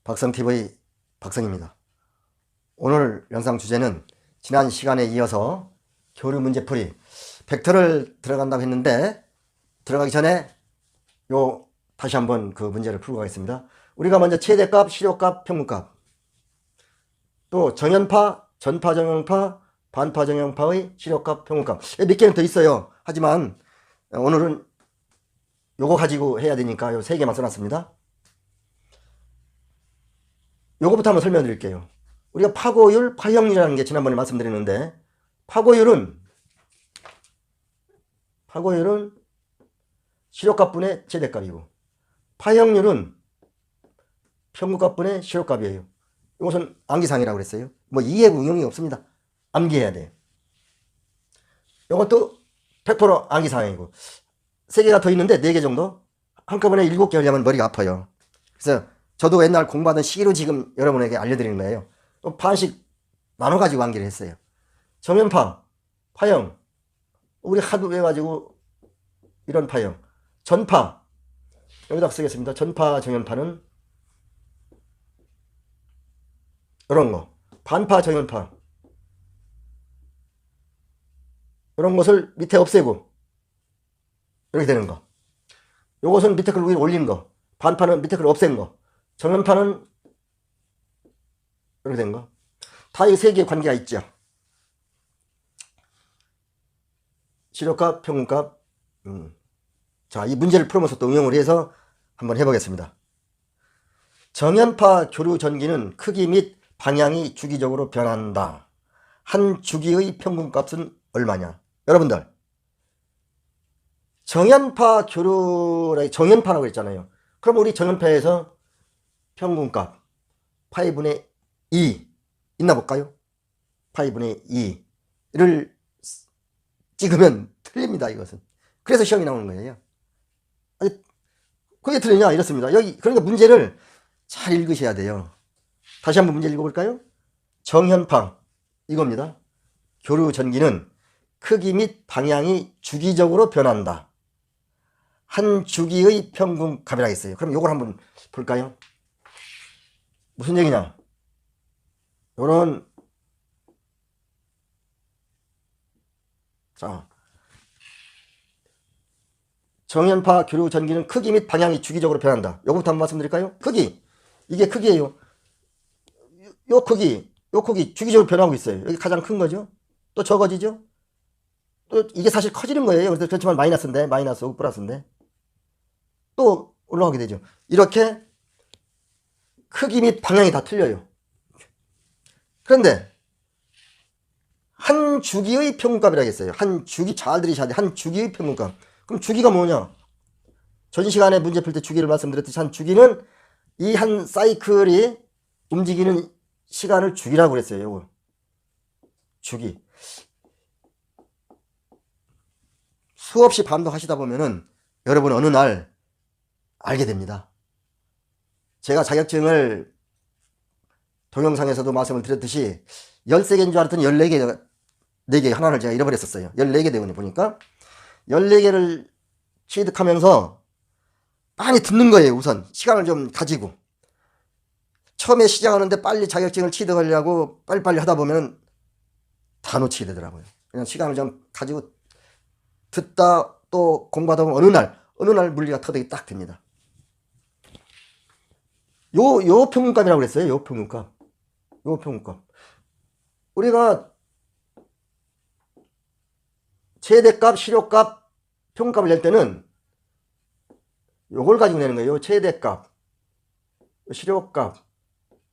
박성TV 박성입니다. 오늘 영상 주제는 지난 시간에 이어서 교류 문제풀이 벡터를 들어간다고 했는데 들어가기 전에 다시 한번 그 문제를 풀고 가겠습니다. 우리가 먼저 최대값, 실효값, 평균값, 또 정연파, 전파정연파, 반파정연파의 실효값, 평균값 몇 개는 더 있어요. 하지만 오늘은 요거 가지고 해야 되니까 요 세 개만 써놨습니다. 요거부터 한번 설명해 드릴게요. 우리가 파고율, 파형률이라는 게 지난번에 말씀드렸는데 파고율은 실효값분의 최대값이고 파형률은 평균값분의 실효값이에요. 이것은 암기상이라고 그랬어요. 뭐 이해 응용이 없습니다. 암기해야 돼요. 이것도 100% 암기상이고 세 개가 더 있는데 4개 정도 한꺼번에 7개 하려면 머리가 아파요. 그래서 저도 옛날 공부하던 시기로 지금 여러분에게 알려드리는 거예요. 반씩 나눠가지고 암기를 했어요. 정연파, 파형, 우리 하도 외워가지고 이런 파형. 전파, 여기다 쓰겠습니다. 전파, 정연파는 이런 거. 반파, 정연파, 이런 것을 밑에 없애고 이렇게 되는 거. 요것은 밑에 걸 위에 올린 거. 반파는 밑에 걸 없앤 거. 정연파는 이렇게 된 거. 다 이 세 개의 관계가 있죠. 실효값, 평균값. 자, 이 문제를 풀면서 또 응용을 해서 한번 해보겠습니다. 정연파 교류 전기는 크기 및 방향이 주기적으로 변한다. 한 주기의 평균값은 얼마냐? 여러분들, 정연파 교류라 정연파라고 했잖아요. 그럼 우리 정연파에서 평균값 파이분의 2 있나 볼까요? 파이분의 2를 찍으면 틀립니다. 이것은. 그래서 시험이 나오는 거예요. 아니, 그게 틀리냐? 이렇습니다. 여기 그러니까 문제를 잘 읽으셔야 돼요. 다시 한번 문제 읽어볼까요? 정연파 이겁니다. 교류 전기는 크기 및 방향이 주기적으로 변한다. 한 주기의 평균값이라 했어요. 그럼 요걸 한번 볼까요? 무슨 얘기냐? 요런 자, 정연파 교류 전기는 크기 및 방향이 주기적으로 변한다. 요거부터 한번 말씀드릴까요? 크기. 이게 크기예요. 요 크기 주기적으로 변하고 있어요. 여기 가장 큰 거죠. 또 적어지죠. 또 이게 사실 커지는 거예요. 그래서 그렇지만 마이너스인데, 마이너스고 플러스인데 또 올라가게 되죠. 이렇게 크기 및 방향이 다 틀려요. 그런데 한 주기의 평균값이라고 했어요. 한 주기, 잘 들으셔야 돼요. 한 주기의 평균값. 그럼 주기가 뭐냐? 전 시간에 문제 풀 때 주기를 말씀드렸듯이 한 주기는 이 한 사이클이 움직이는 시간을 주기라고 그랬어요. 요거. 주기. 수없이 반복하시다 보면은 여러분 어느 날 알게 됩니다. 제가 자격증을 동영상에서도 말씀을 드렸듯이 13개인 줄 알았더니 14개, 4개 하나를 제가 잃어버렸었어요. 14개 되고 보니까 14개를 취득하면서 많이 듣는 거예요. 우선 시간을 좀 가지고 처음에 시작하는데 빨리 자격증을 취득하려고 빨리빨리 하다 보면 다 놓치게 되더라고요. 그냥 시간을 좀 가지고 듣다 또 공부하다 보면 어느 날 물리가 터득이 딱 됩니다. 요 평균값이라고 그랬어요. 요 평균값. 우리가 최대값, 실효값, 평균값을 낼 때는 요걸 가지고 내는 거예요. 최대값, 실효값,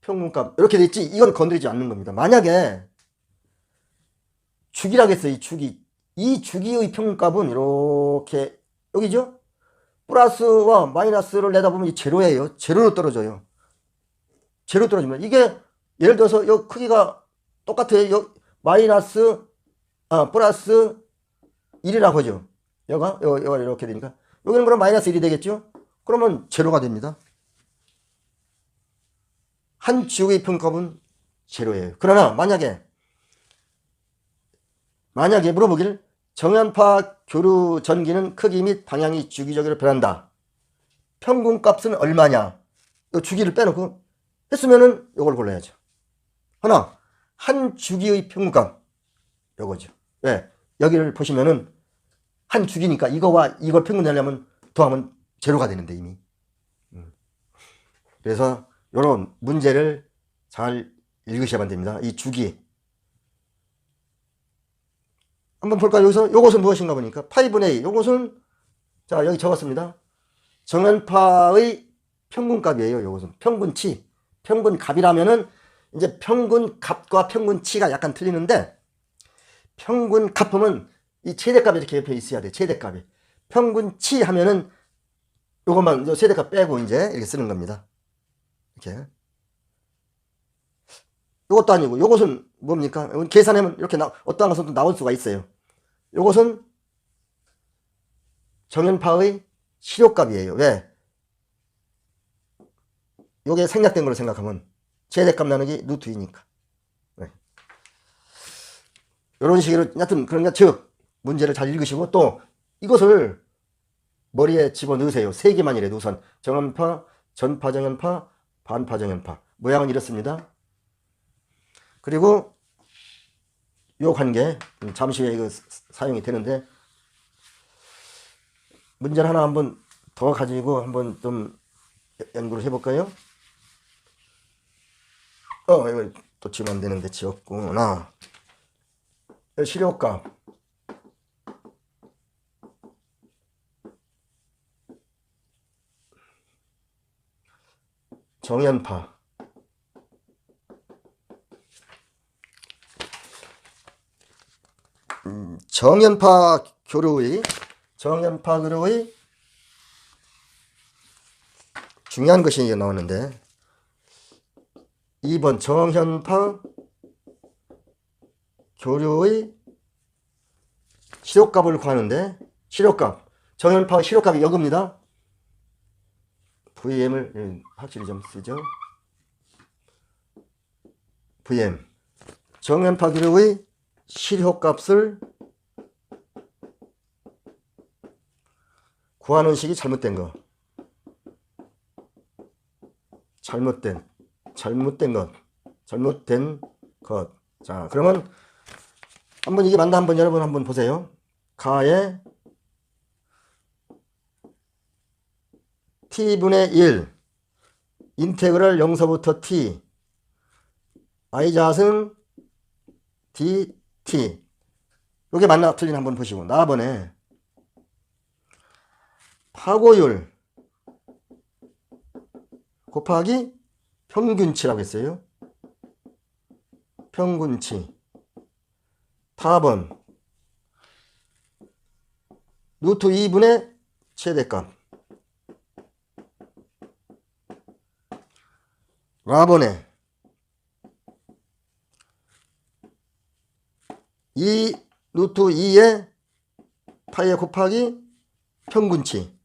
평균값 이렇게 돼 있지. 이건 건드리지 않는 겁니다. 만약에 주기라고 했어요. 이 주기의 평균값은 이렇게 여기죠. 플러스와 마이너스를 내다보면 이 제로예요. 제로로 떨어져요. 제로 떨어지면 이게 예를 들어서 요 크기가 똑같아요. 요 마이너스 플러스 1이라고 하죠. 여가 이렇게 되니까 여기는 그럼 마이너스 1이 되겠죠. 그러면 제로가 됩니다. 한 주기의 평균값은 제로예요. 그러나 만약에 물어보기를 정연파 교류 전기는 크기 및 방향이 주기적으로 변한다. 평균값은 얼마냐? 이 주기를 빼놓고 했으면은 요걸 골라야죠. 하나, 한 주기의 평균값. 요거죠. 왜? 여기를 보시면은 한 주기니까 이거와 이걸 평균 내려면 더하면 제로가 되는데 이미. 그래서 요런 문제를 잘 읽으셔야만 됩니다. 이 주기. 한번 볼까요? 여기서 요것은 무엇인가 보니까 파이분의 A. 요것은 자 여기 적었습니다. 정연파의 평균값이에요. 요것은 평균치. 평균값이라면은 이제 평균값과 평균치가 약간 틀리는데 평균값하면 이 최대값이 이렇게 옆에 있어야 돼. 최대값이. 평균치 하면은 요것만 최대값 빼고 이제 이렇게 쓰는 겁니다. 이렇게. 요것도 아니고 요것은 뭡니까? 계산하면 이렇게 어떠한 것은 또 나올 수가 있어요. 요것은 정연파의 실효값이에요. 왜? 요게 생략된 걸로 생각하면 최대값 나누기 루트 2니까. 네. 요런 식으로 하여튼 그러니까 즉 문제를 잘 읽으시고 또 이것을 머리에 집어넣으세요. 3개만이라도 우선 정연파, 전파정연파, 반파정연파. 모양은 이렇습니다. 그리고 요 관계 잠시 후에 이거 사용이 되는데 문제를 하나 한번 더 가지고 한번 좀 연구를 해볼까요? 이거 또 지우면 안 되는데 지웠구나. 실효값. 정연파. 정연파 교류의 중요한 것이 나오는데 2번 정연파 교류의 실효값을 구하는데 실효값 정연파 실효값이 이겁니다. VM을 확실히 좀 쓰죠. VM 정연파 교류의 실효값을 구하는 식이 잘못된 거. 잘못된 것. 자, 그러면 한번 이게 맞나 한번 여러분 한번 보세요. 가의 t분의 1 인테그럴 0서부터 t i잣은 dt. 요게 맞나 틀리나 한번 보시고 나번에 파고율 곱하기 평균치라고 했어요. 평균치. 4번 루트 2분의 최대값. 라번에 2 루트 2의 파이에 곱하기 평균치.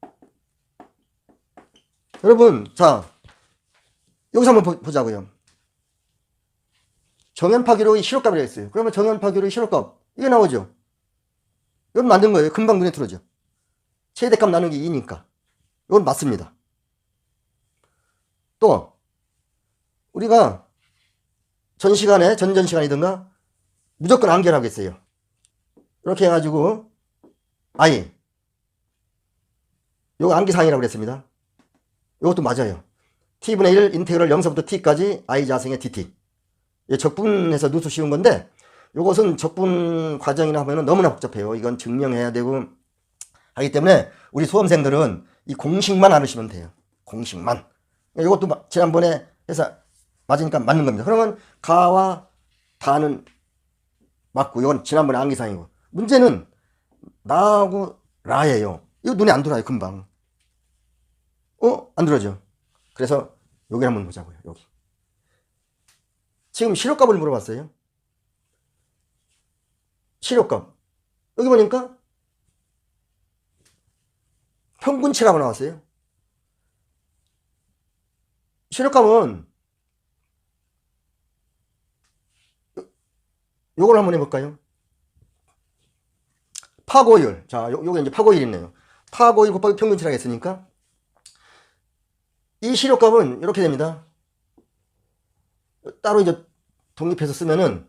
여러분 자 여기서 한번 보자고요. 정연파 기록이 실효값이라고 했어요. 그러면 정연파 기록이 실효값 이게 나오죠. 이건 만든 거예요. 금방 눈에 들어오죠. 최대값 나누기 2니까 이건 맞습니다. 또 우리가 전 시간이든가 무조건 암기라고 했어요. 이렇게 해가지고 I 요거 암기사항이라고 그랬습니다. 이것도 맞아요. t분의 1 인테그럴 0서부터 t까지 i 자승의 dt. 적분해서 넣을 수 쉬운 건데 이것은 적분 과정이나 하면 너무나 복잡해요. 이건 증명해야 되고 하기 때문에 우리 수험생들은 이 공식만 알으시면 돼요. 공식만. 이것도 지난번에 해서 맞으니까 맞는 겁니다. 그러면 가와 다는 맞고 이건 지난번에 암기사항이고 문제는 나하고 라예요. 이거 눈에 안 들어와요. 금방. 안 들어오죠. 그래서 여기 한번 보자고요. 여기. 지금 실효값을 물어봤어요. 실효값. 여기 보니까 평균치라고 나왔어요. 실효값은 요걸 한번 해볼까요? 파고율. 자, 요게 이제 파고율이 있네요. 파고율 곱하기 평균치라고 했으니까 이 실효값은 이렇게 됩니다. 따로 이제 독립해서 쓰면은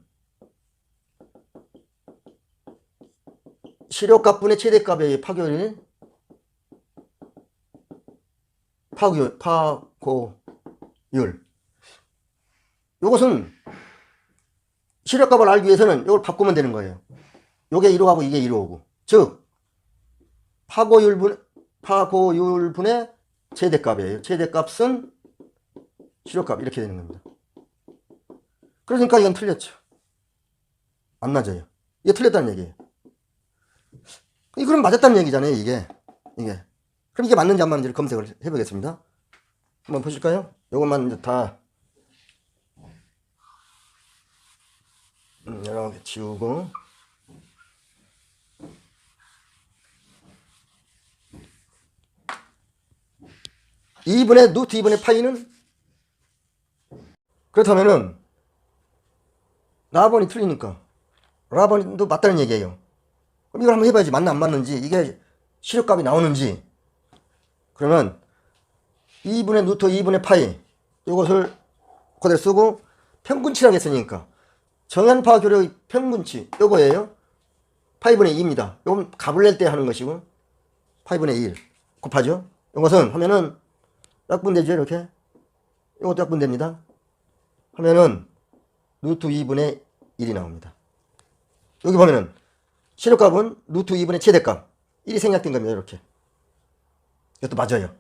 시력값분의 최대값의 파고율, 요것은 시력값을 알기 위해서는 이걸 바꾸면 되는 거예요. 요게 1호 가고 이게 1호 오고. 즉, 파고율분의 최대값이에요. 최대값은 시력값. 이렇게 되는 겁니다. 그러니까 이건 틀렸죠. 안 맞아요. 이게 틀렸다는 얘기예요. 그럼 맞았다는 얘기잖아요, 이게. 그럼 이게 맞는지 안 맞는지를 검색을 해보겠습니다. 한번 보실까요? 요것만 이제 다 이렇게 지우고 2분의 루트 2분의 파이는 그렇다면은 라번이 틀리니까 라번도 맞다는 얘기예요. 그럼 이걸 한번 해봐야지 맞나 안 맞는지 이게 시력값이 나오는지. 그러면 2분의 루트 2분의 파이 이것을 그대로 쓰고 평균치라고 했으니까 정연파 교력의 평균치 요거예요. 파이분의 2입니다. 요건 값을 낼 때 하는 것이고 파이분의 1 곱하죠. 이것은 하면은 약분되죠. 이렇게 이것도 약분됩니다. 하면은 루트 2분의 1이 나옵니다. 여기 보면은 시력값은 루트 2분의 최대값 1이 생략된 겁니다. 이렇게 이것도 맞아요.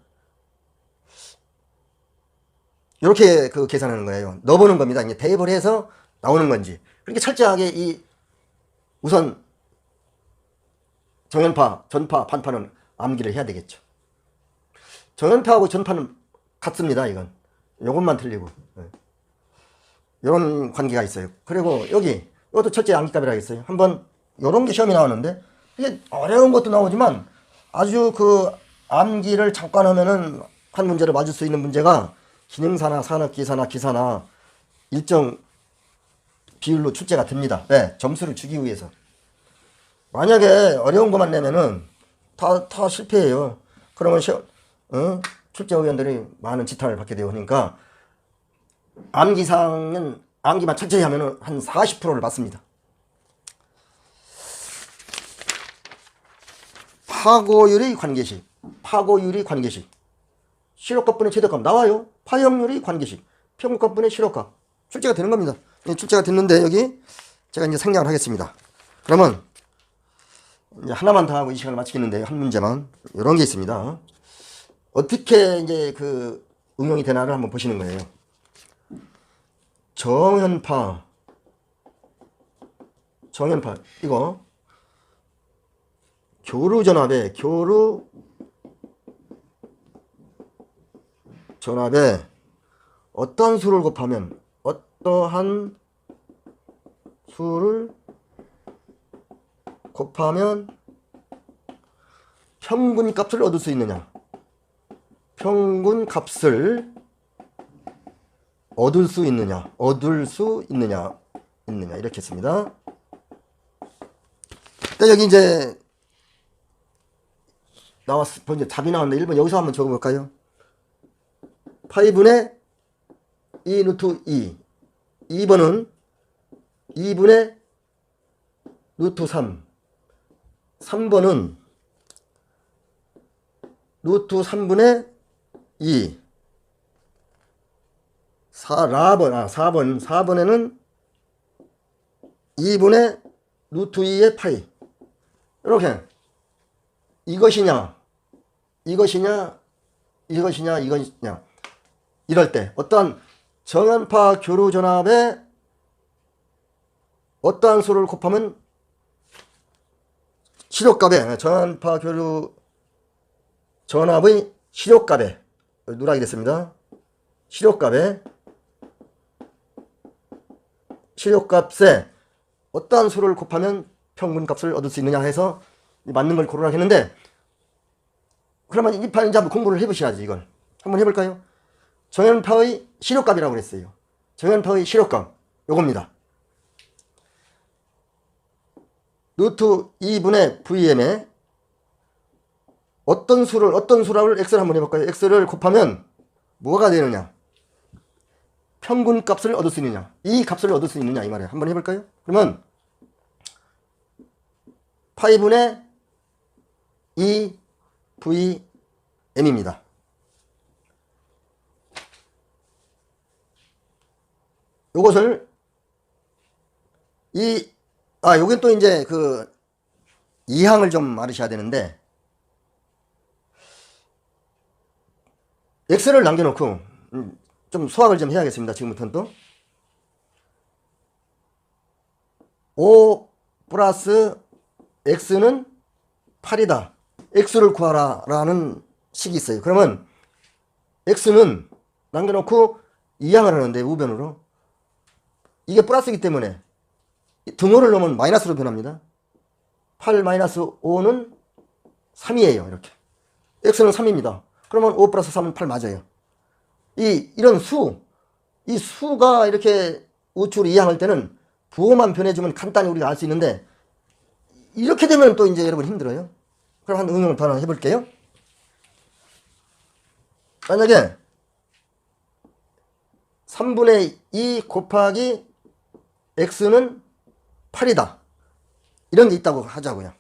이렇게 그 계산하는 거예요. 넣어보는 겁니다. 이제 대입을 해서 나오는 건지. 그렇게 철저하게 이 우선 정연파, 전파, 반파는 암기를 해야 되겠죠. 정연파하고 전파는 같습니다. 이건 요것만 틀리고 이런 관계가 있어요. 그리고 여기 이것도 철저히 암기값이라 했어요. 한번 요런 게 시험이 나오는데 이게 어려운 것도 나오지만 아주 그 암기를 잠깐 하면은 한 문제를 맞을 수 있는 문제가 기능사나 산업기사나 기사나 일정 비율로 출제가 됩니다. 네, 점수를 주기 위해서. 만약에 어려운 것만 내면은 다 실패해요. 그러면 출제 의원들이 많은 지탄을 받게 되니까 암기상은 암기만 천천히 하면은 한 40%를 받습니다. 파고율의 관계식, 시력값분의 최대값 나와요. 파형률의 관계식, 평균값분의 시력값 출제가 되는 겁니다. 출제가 됐는데 여기 제가 이제 생략을 하겠습니다. 그러면 이제 하나만 더 하고 이 시간을 마치겠는데 한 문제만 이런 게 있습니다. 어떻게 이제 그 응용이 되나를 한번 보시는 거예요. 정연파 이거 교루 전압에 어떠한 수를 곱하면 평균값을 얻을 수 있느냐. 평균값을 얻을 수 있느냐 이렇게 했습니다. 여기 이제 먼저 답이 나왔는데 1번 여기서 한번 적어볼까요? 파이분의 2 루트 2 2번은 2분의 루트 3 3번은 루트 3분의 2 4번에는 2분의 루트 2의 파이. 이렇게 이것이냐 이럴 때 어떠한 정연파 교루 전압에 어떠한 수를 곱하면 시력값에 정연파 교루 전압의 시력값에 누락이 됐습니다. 시력값에 어떠한 수를 곱하면 평균값을 얻을 수 있느냐 해서 맞는 걸 고르라 했는데, 그러면 이 판 이제 한번 공부를 해보셔야지. 이걸 한번 해볼까요? 정연파의 시력값이라고 그랬어요. 정연파의 시력값 요겁니다. 루트 2분의 VM에 어떤 수를 x를 한번 해볼까요? x를 곱하면 뭐가 되느냐? 평균 값을 얻을 수 있느냐, 이 값을 얻을 수 있느냐 이 말이에요. 한번 해볼까요? 그러면 파이분의 2VM입니다. 요것을 여긴 또 이제 그 이항을 좀 알으셔야 되는데, x를 남겨놓고 좀 수학을 좀 해야겠습니다. 지금부터는 또 5 플러스 x는 8이다. x를 구하라 라는 식이 있어요. 그러면 x는 남겨놓고 이항을 하는데 우변으로, 이게 플러스이기 때문에 등호를 넣으면 마이너스로 변합니다. 8 마이너스 5는 3이에요. 이렇게 x는 3입니다. 그러면 5 플러스 3은 8 맞아요. 이런 이 수가 이렇게 우측으로 이항할 때는 부호만 변해주면 간단히 우리가 알 수 있는데, 이렇게 되면 또 이제 여러분 힘들어요. 그럼 한 응용을 더 하나 해볼게요. 만약에 3분의 2 곱하기 x는 8이다. 이런 게 있다고 하자고요.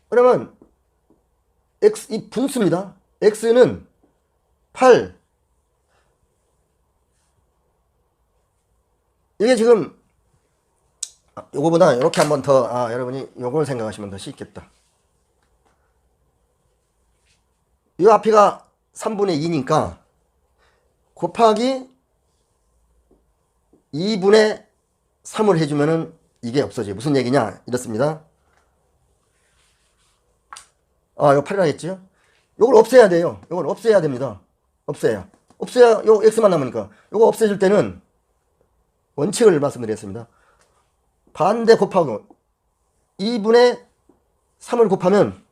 그러면 이 분수입니다. x는 8. 이게 지금 요거보다 이렇게 한번 더, 여러분이 요걸 생각하시면 더 쉽겠다. 이 앞이가 3분의 2니까 곱하기 2분의 3을 해주면은 이게 없어져요. 무슨 얘기냐? 이렇습니다. 이거 8이라 했죠? 요걸 없애야 돼요. 요걸 없애야 됩니다. 없애야 요 x만 남으니까. 요거 없애줄 때는 원칙을 말씀드렸습니다. 반대 곱하고 2분의 3을 곱하면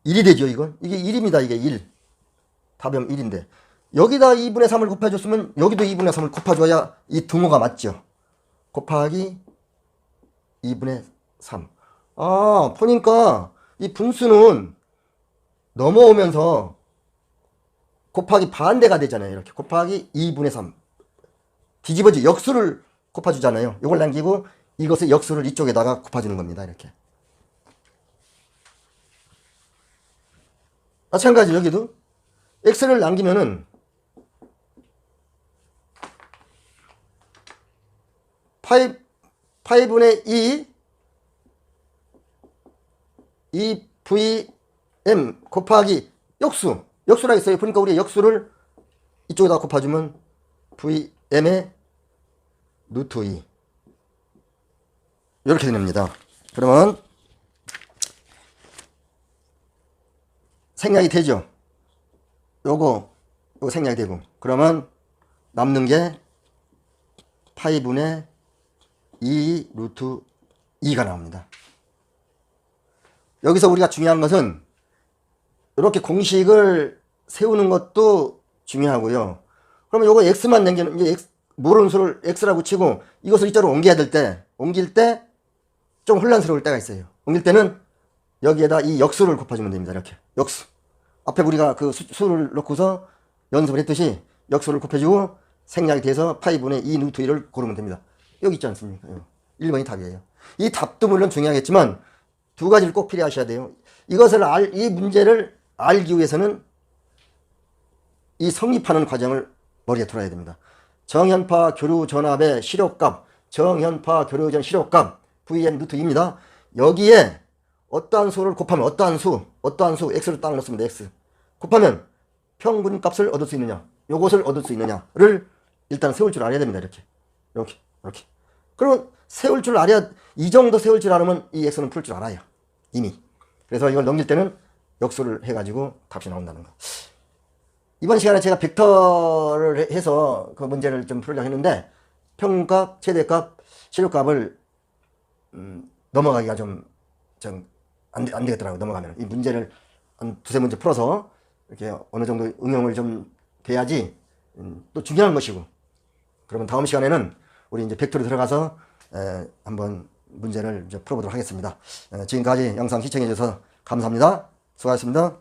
1이 되죠, 이건. 이게 1입니다, 이게 1. 답은 1인데. 여기다 2분의 3을 곱해줬으면 여기도 2분의 3을 곱해줘야 이 등호가 맞죠. 곱하기 2분의 3. 보니까 이 분수는 넘어오면서 곱하기 반대가 되잖아요. 이렇게 곱하기 2분의 3. 뒤집어지 역수를 곱해주잖아요. 이걸 남기고 이것의 역수를 이쪽에다가 곱해주는 겁니다. 이렇게. 마찬가지 여기도 x를 남기면은 8분의 2 2vm 곱하기 역수라 했어요. 그러니까 우리 역수를 이쪽에다 곱해주면 vm의 루트 2 이렇게 됩니다. 그러면 생략이 되죠. 요거 생략이 되고, 그러면 남는 게 파이분의 2 루트 2가 나옵니다. 여기서 우리가 중요한 것은 이렇게 공식을 세우는 것도 중요하고요. 그러면 요거 x만 남기는, 이제 모르는 수를 x라고 치고 이것을 이쪽으로 옮길 때 좀 혼란스러울 때가 있어요. 옮길 때는 여기에다 이 역수를 곱해주면 됩니다. 이렇게 역수. 앞에 우리가 그 수를 넣고서 연습을 했듯이 역수를 곱해주고 생략이 돼서 파이분의 2 루트 1을 고르면 됩니다. 여기 있지 않습니까? 1번이 답이에요. 이 답도 물론 중요하겠지만 두 가지를 꼭 필요하셔야 돼요. 이 문제를 알기 위해서는 이 성립하는 과정을 머리에 들어야 됩니다. 정현파 교류 전압의 실효값, 정현파 교류전 실효값 Vn 루트 2입니다. 여기에 어떠한 수를 곱하면 어떠한 수 x를 딱 넣습니다. x 곱하면 평균 값을 얻을 수 있느냐, 요것을 얻을 수 있느냐를 일단 세울 줄 알아야 됩니다. 이렇게 그러면 세울 줄 알아야, 이 정도 세울 줄 알으면 이 x는 풀 줄 알아요, 이미. 그래서 이걸 넘길 때는 역수를 해가지고 답이 나온다는 거. 이번 시간에 제가 벡터를 해서 그 문제를 좀 풀려고 했는데, 평균값, 최대값, 실효값을 넘어가기가 좀 안 되겠더라고요. 넘어가면 이 문제를 한 두세 문제 풀어서 이렇게 어느 정도 응용을 좀 돼야지 또 중요한 것이고, 그러면 다음 시간에는 우리 이제 벡터로 들어가서 한번 문제를 이제 풀어보도록 하겠습니다. 지금까지 영상 시청해 주셔서 감사합니다. 수고하셨습니다.